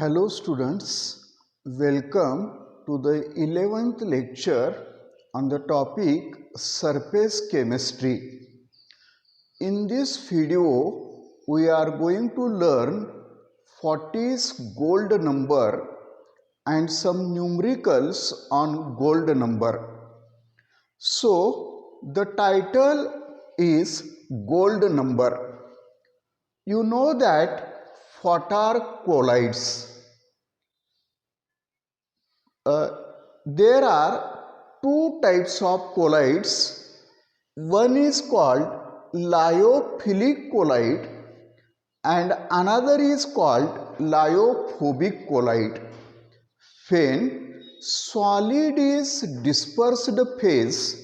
Hello students, welcome to the 11th lecture on the topic surface chemistry. In this video, we are going to learn 40's gold number and some numericals on gold number. So, the title is gold number. You know that what are colloids? There are two types of colloids. One is called lyophilic colloid and another is called lyophobic colloid. When solid is dispersed phase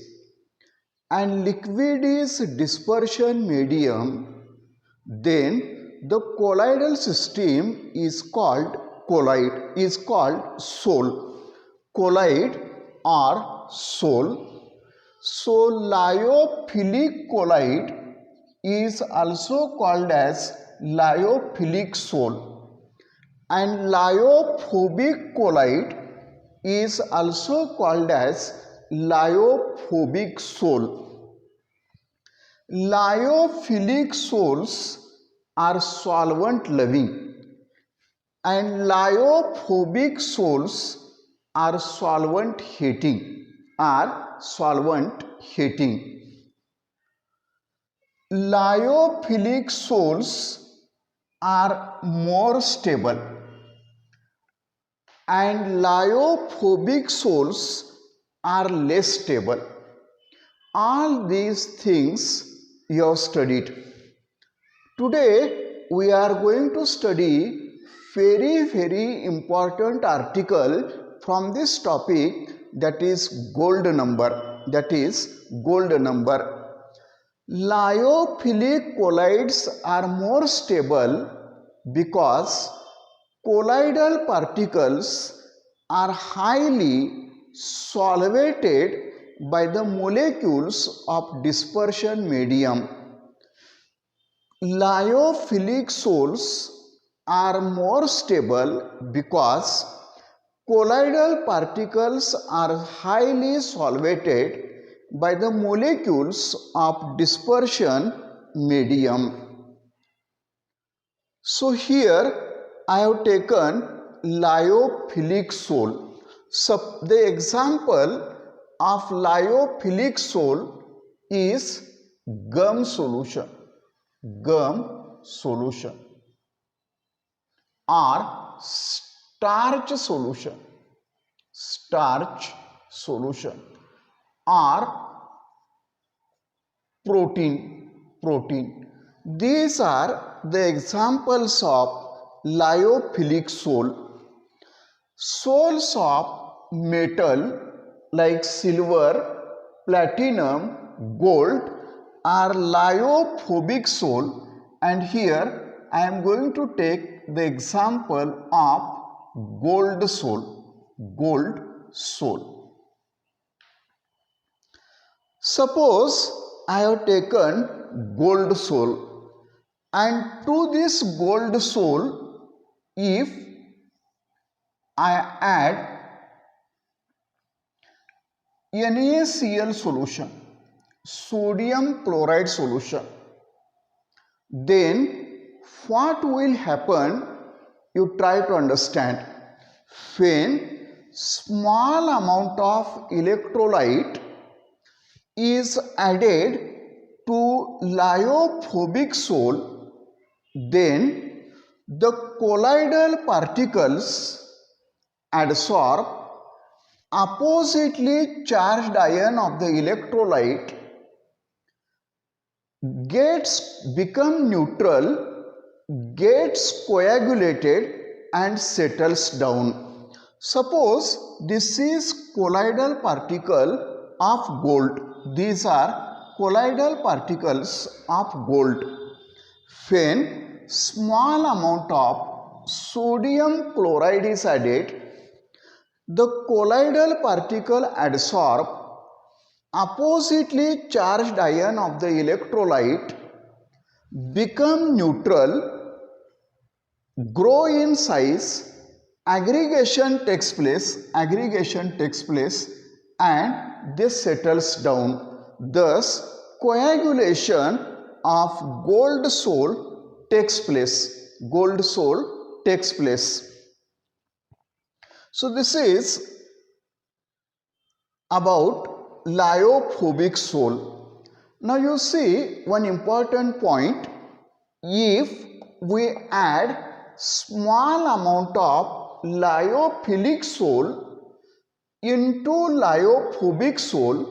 and liquid is dispersion medium, then the colloidal system is called Sol. Colloid or Sol. So lyophilic colloid is also called as lyophilic Sol, and lyophobic colloid is also called as lyophobic Sol. Lyophilic sols are solvent loving and lyophobic sols are solvent hating. Lyophilic sols are more stable and lyophobic sols are less stable. All these things you have studied. Today we are going to study very important article from this topic, that is gold number. Lyophilic colloids are more stable because colloidal particles are highly solvated by the molecules of dispersion medium. Lyophilic sols are more stable because colloidal particles are highly solvated by the molecules of dispersion medium. So here I have taken lyophilic sol. So the example of lyophilic sol is gum solution or starch solution or protein. These are the examples of lyophilic sol. Sols of metal like silver, platinum, gold are lyophobic sol, and here I am going to take the example of gold sol. Suppose I have taken gold sol, and to this gold sol, if I add NaCl solution, sodium chloride solution, then what will happen? You try to understand. When small amount of electrolyte is added to lyophobic sol, then the colloidal particles adsorb oppositely charged ion of the electrolyte, become neutral, gets coagulated and settles down. Suppose this is colloidal particle of gold. These are colloidal particles of gold. When small amount of sodium chloride is added, the colloidal particle adsorb oppositely charged ion of the electrolyte, become neutral, grow in size aggregation takes place and this settles down. Thus, coagulation of gold sol takes place. So this is about lyophobic sol. Now you see one important point. If we add small amount of lyophilic sol into lyophobic sol,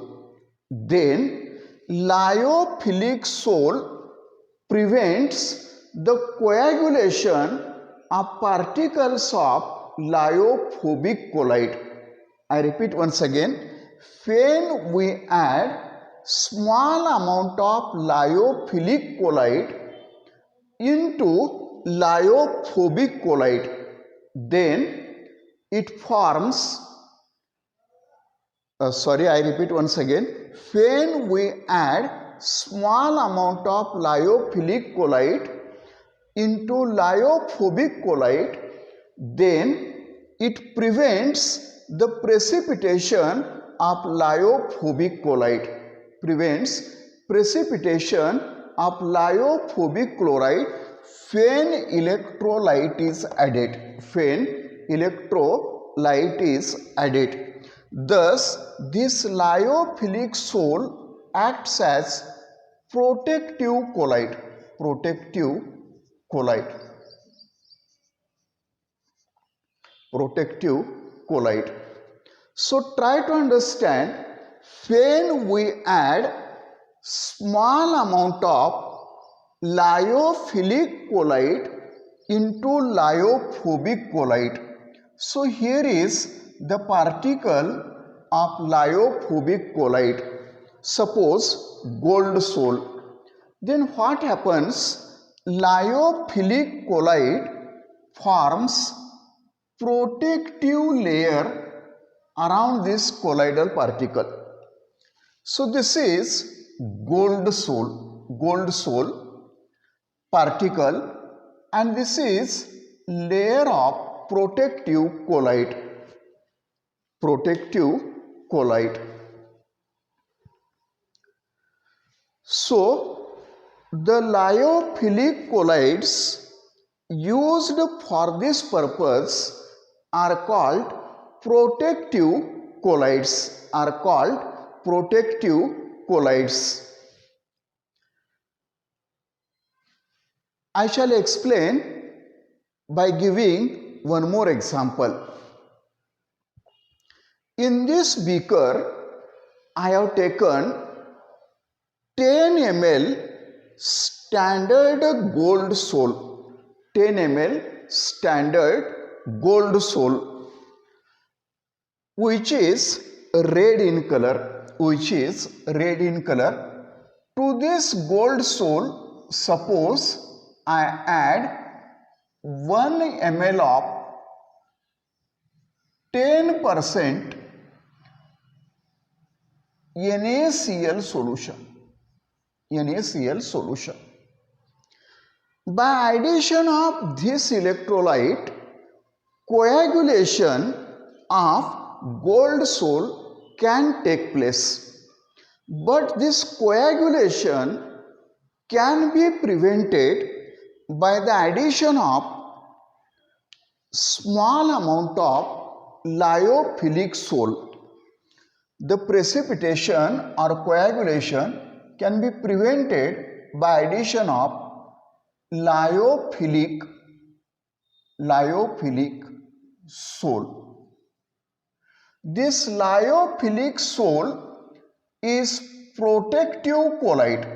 then lyophilic sol prevents the coagulation of particles of lyophobic colloid. I repeat once again, when we add small amount of lyophilic colloid into lyophobic colloid, then it forms I repeat once again, when we add small amount of lyophilic colloid into lyophobic colloid, then it prevents the precipitation of lyophobic colloid, chloride when electrolyte is added. Thus, this lyophilic sol acts as protective colloid. So try to understand, when we add small amount of lyophilic colloid into lyophobic colloid. So here is the particle of lyophobic colloid, suppose gold sol. Then what happens? Lyophilic colloid forms protective layer around this colloidal particle. So this is gold sol particle, and this is layer of protective colloid. So the lyophilic colloids used for this purpose are called protective colloids. I shall explain by giving one more example. In this beaker, I have taken 10 ml standard gold sol, 10 ml standard gold sol, which is red in color. To this gold sol, suppose I add 1 ml of 10% NaCl solution. By addition of this electrolyte, coagulation of gold sol can take place. But this coagulation can be prevented by the addition of small amount of lyophilic sol. The precipitation or coagulation can be prevented by addition of lyophilic sol. This lyophilic sol is protective colloid.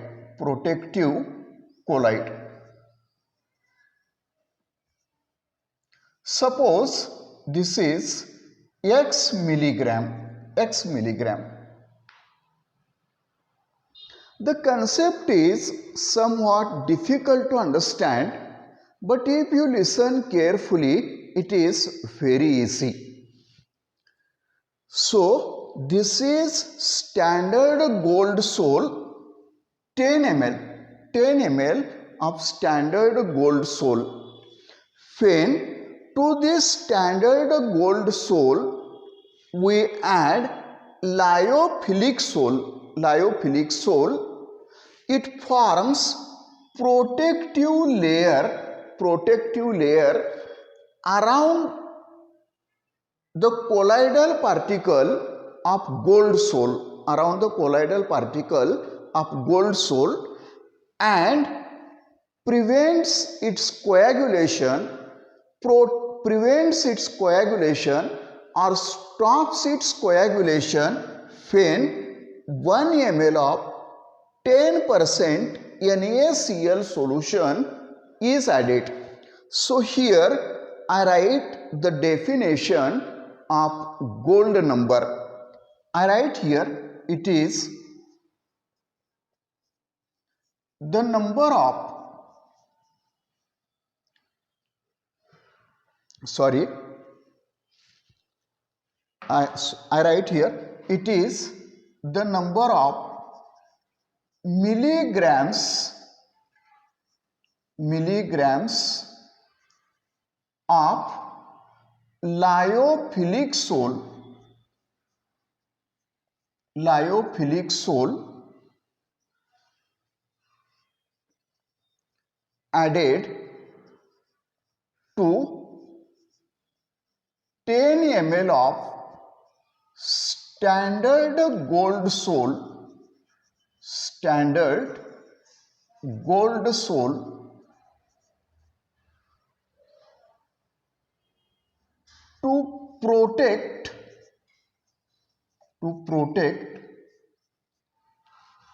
Suppose this is X milligram. The concept is somewhat difficult to understand, but if you listen carefully, it is very easy. So this is standard gold sol, 10 ml of standard gold sol. When To this standard gold sol, we add lyophilic sol. Lyophilic sol, it forms protective layer around the colloidal particle of gold sol, and prevents its coagulation or stops its coagulation when 1 ml of 10% NaCl solution is added. So here I write the definition of gold number. I write here, it is the number of, I write here, it is the number of milligrams of lyophilic sol added to 10 ml of standard gold sol to protect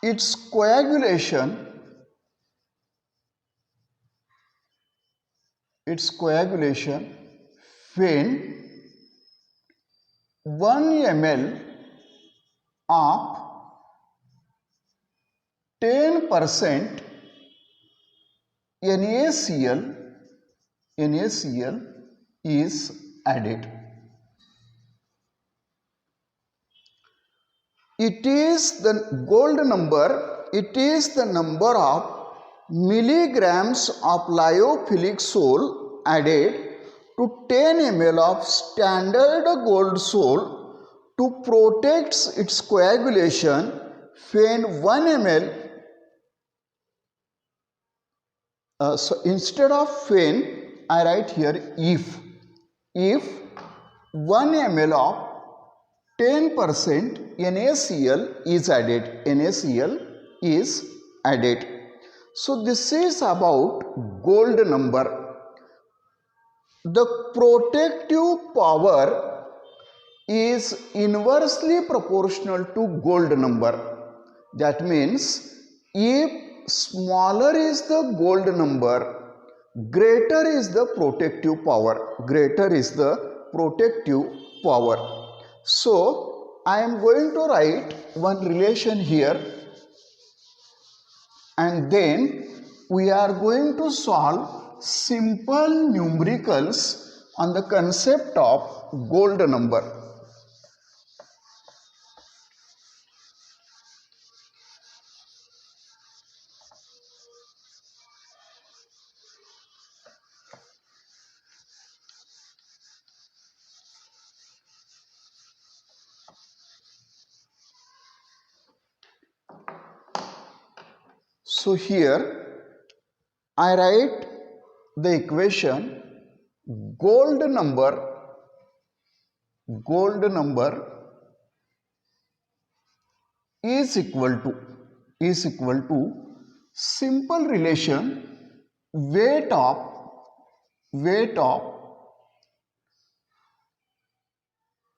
its coagulation when 1 ml of 10% NaCl is added. It is the gold number, it is the number of milligrams of lyophilic sol added to 10 ml of standard gold sol to protect its coagulation when 1 ml, so instead of when, I write here if 1 ml of 10% NaCl is added. So this is about gold number. The protective power is inversely proportional to gold number. That means if smaller is the gold number, greater is the protective power. So I am going to write one relation here, and then we are going to solve simple numericals on the concept of gold number. So here I write the equation gold number is equal to simple relation weight of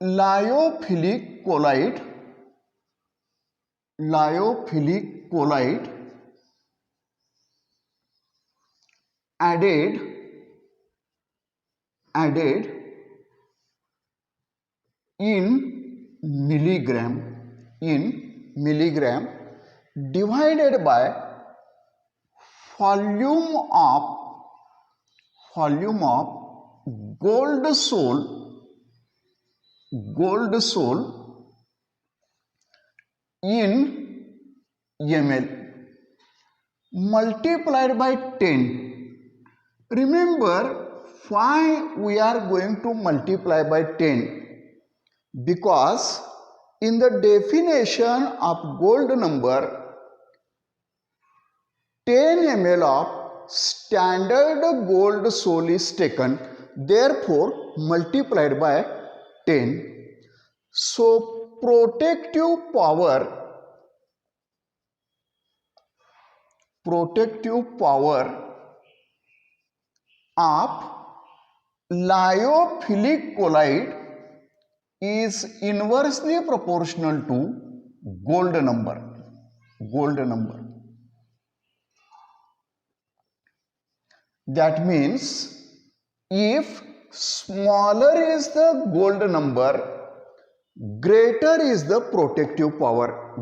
lyophilic colloid added in milligram divided by volume of gold sol in ml multiplied by 10. Remember, why we are going to multiply by 10? Because in the definition of gold number, 10 ml of standard gold soul is taken, therefore multiplied by 10. So protective power of lyophilic colloid is inversely proportional to gold number. That means if smaller is the gold number, greater is the protective power.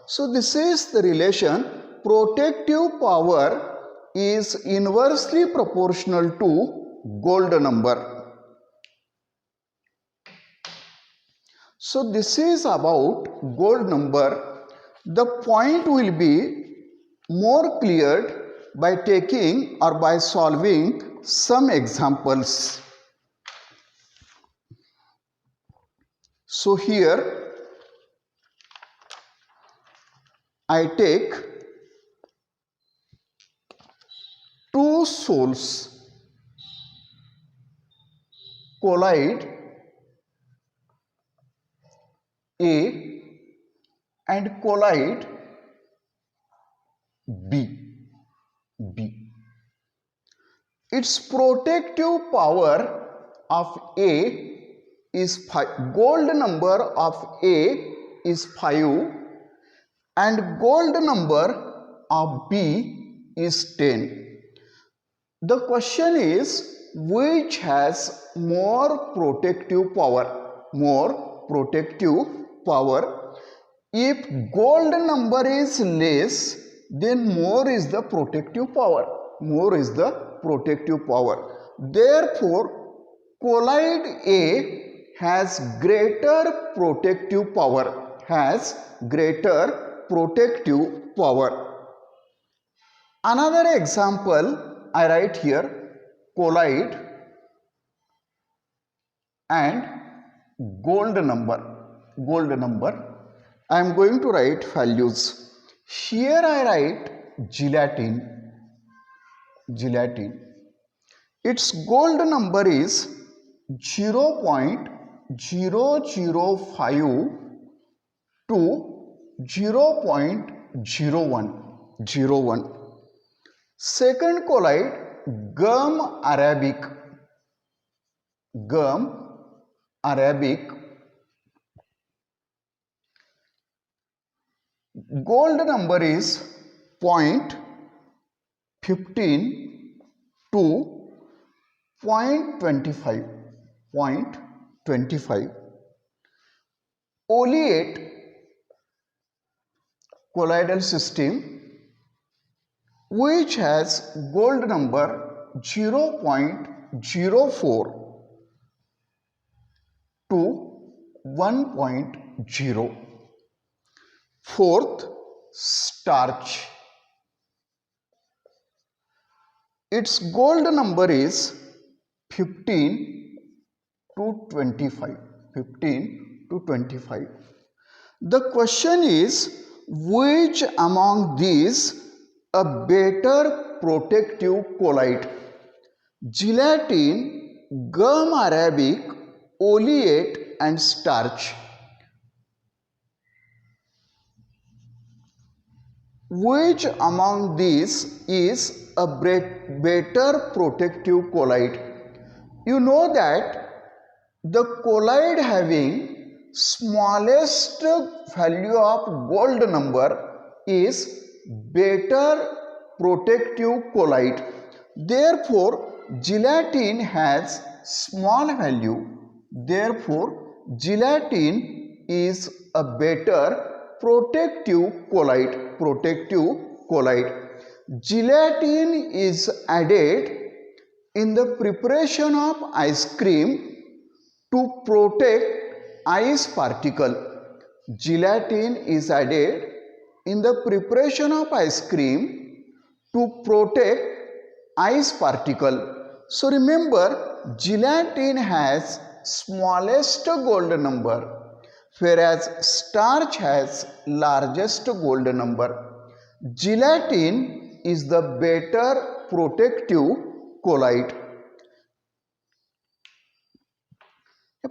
So this is the relation. Protective power is inversely proportional to gold number. So this is about gold number. The point will be more cleared by taking or by solving some examples. So here I take two souls colloid A and colloid B. Its protective power of A is 5. Gold number of A is 5 and gold number of B is 10. The question is, which has more protective power? If gold number is less, then more is the protective power. Therefore, colloid A has greater protective power. Another example I write here, colloid and gold number. I am going to write values. Here I write gelatin. Its gold number is 0.005 to 0.01. Second colloid, gum arabic. Gold number is 0.15 to 0.25. Oleate colloidal system, which has gold number 0.04 to 1.0. Fourth, starch. Its gold number is 15 to 25. The question is, which among these a better protective colloid? Gelatin, gum arabic, oleate and starch. Which among these is a better protective colloid? You know that the colloid having smallest value of gold number is better protective colloid. Therefore, gelatin has small value. Therefore, gelatin is a better protective colloid. Gelatin is added in the preparation of ice cream to protect ice particle. Gelatin is added in the preparation of ice cream to protect ice particle. So remember, gelatin has smallest gold number, whereas starch has largest gold number. Gelatin is the better protective colloid.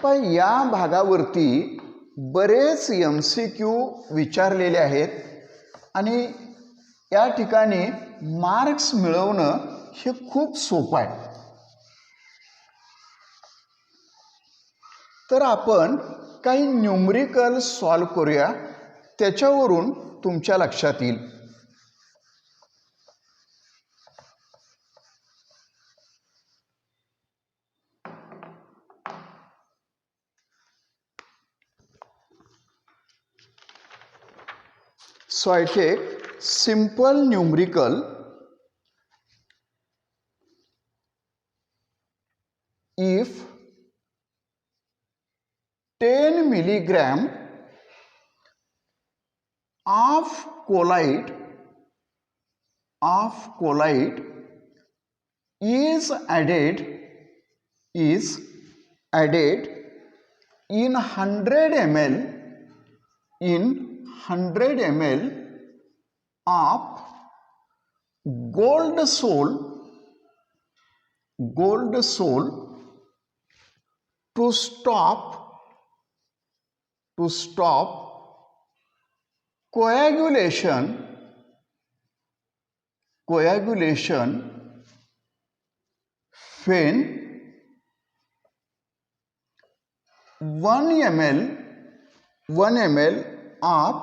या भागावरती बरेच MCQ विचारलेले आहेत आणि या ठिकाणी marks मिळवणं हे खूप सोपं आहे. तर आपण काही न्यूमरिकल सॉल्व करूया, त्याच्यावरून तुमच्या लक्षात येईल. So I take simple numerical. If 10 milligram of colloid is added in 100 ml of gold sole to stop coagulation when 1 ml of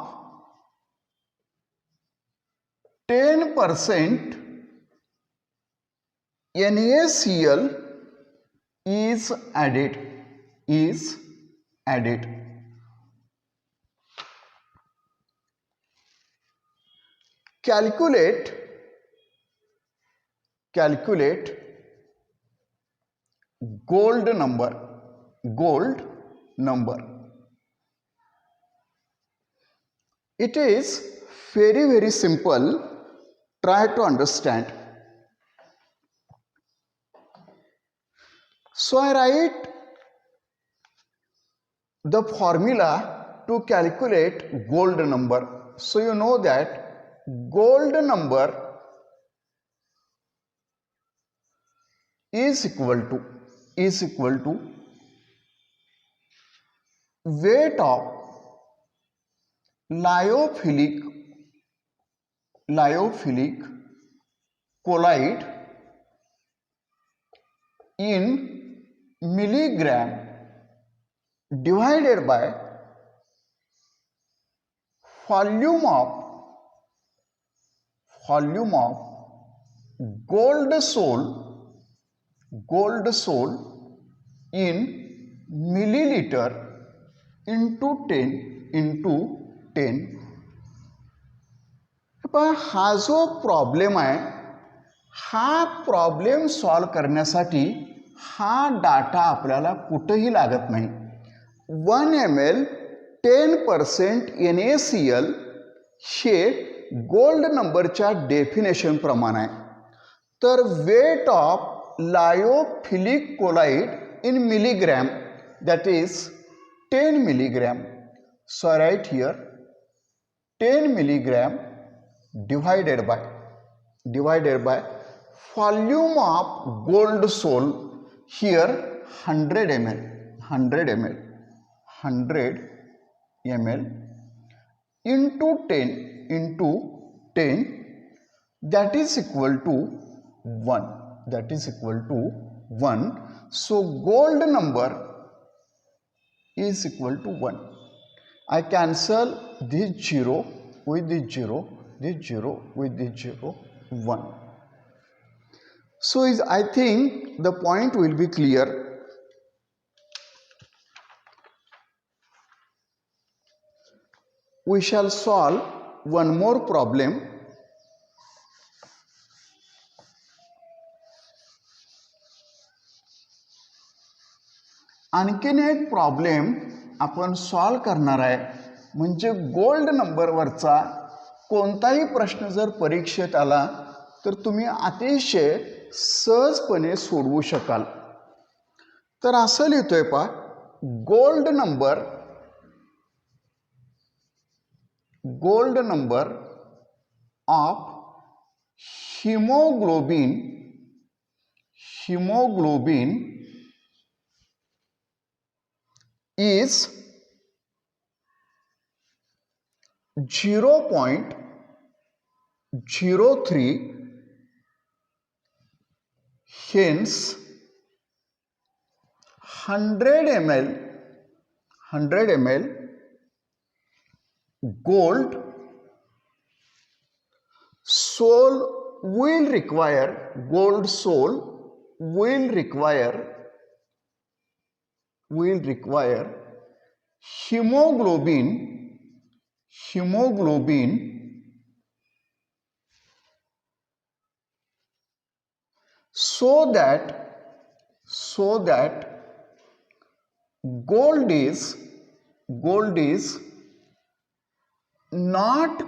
10% NaCl is added. Calculate gold number. It is very simple. Try to understand. So I write the formula to calculate gold number. So you know that gold number is equal to weight of lyophilic colloid in milligram divided by volume of gold sole in milliliter into 10. हा जो problem आहे, हा problem solve करण्यासाठी हा data आपल्याला कुठेही लागत नाही. 1 ml 10% NaCl हे गोल्ड नंबरच्या डेफिनेशन प्रमाणे आहे. तर weight of lyophilic colloid in milligram, that is 10 milligram. So I write here 10 milligram divided by volume of gold sole, here 100 ml into 10, that is equal to 1. So gold number is equal to 1. I cancel this 0 with this 0, this 0 with this 0, 1. So I think the point will be clear. We shall solve one more problem. आणखीन एक problem आपण solve करणार आहे, म्हणजे gold नंबरवरचा कोणताही प्रश्न जर परीक्षेत आला तर तुम्ही अतिशय सहजपणे सोडवू शकाल. तर असं लिहितोय पहा, gold number of hemoglobin is 0.03, hence 100 ml gold soul will require hemoglobin so that gold is not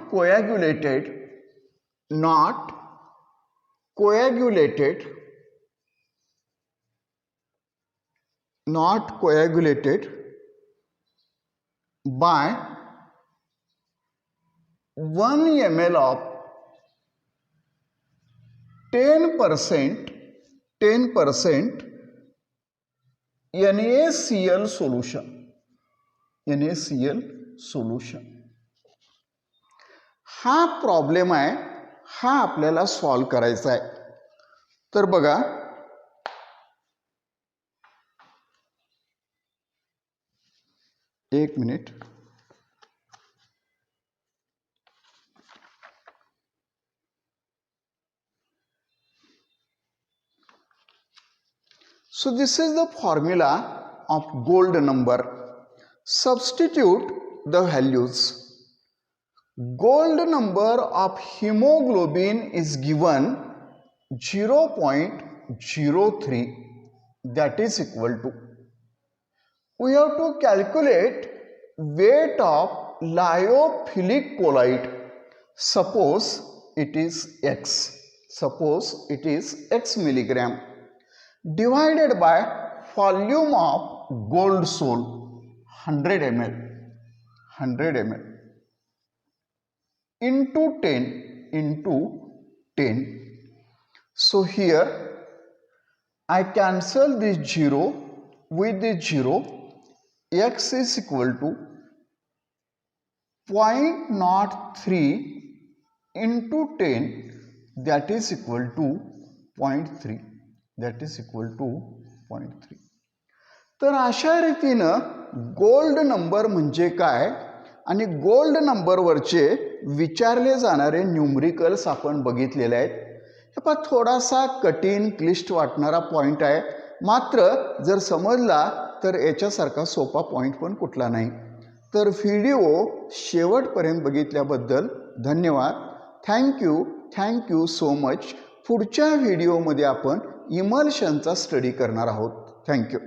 coagulated by 1 ml of 10% NaCl solution. हा प्रॉब्लेम आहे, हा आपल्याला सॉल्व करायचा आहे. तर बघा, एक minute. So this is the formula of gold number. Substitute the values. Gold number of hemoglobin is given 0.03, that is equal to, we have to calculate weight of lyophilic colloid. Suppose it is X milligram, divided by volume of gold soul 100 ml into 10. So here I cancel this 0 with this 0. X is equal to 0.03 into 10, that is equal to 0.3. तर अशा रीतीनं gold number म्हणजे काय आणि gold नंबरवरचे विचारले जाणारे numericals आपण बघितलेले आहेत. हे पण थोडासा कठीण क्लिष्ट वाटणारा पॉईंट आहे, मात्र जर समजला तर याच्यासारखा सोपा पॉईंट पण कुठला नाही. तर व्हिडिओ शेवटपर्यंत बघितल्याबद्दल धन्यवाद. Thank you so much. पुढच्या व्हिडिओमध्ये आपण इमल्शनचा स्टडी करणार आहोत. थँक्यू.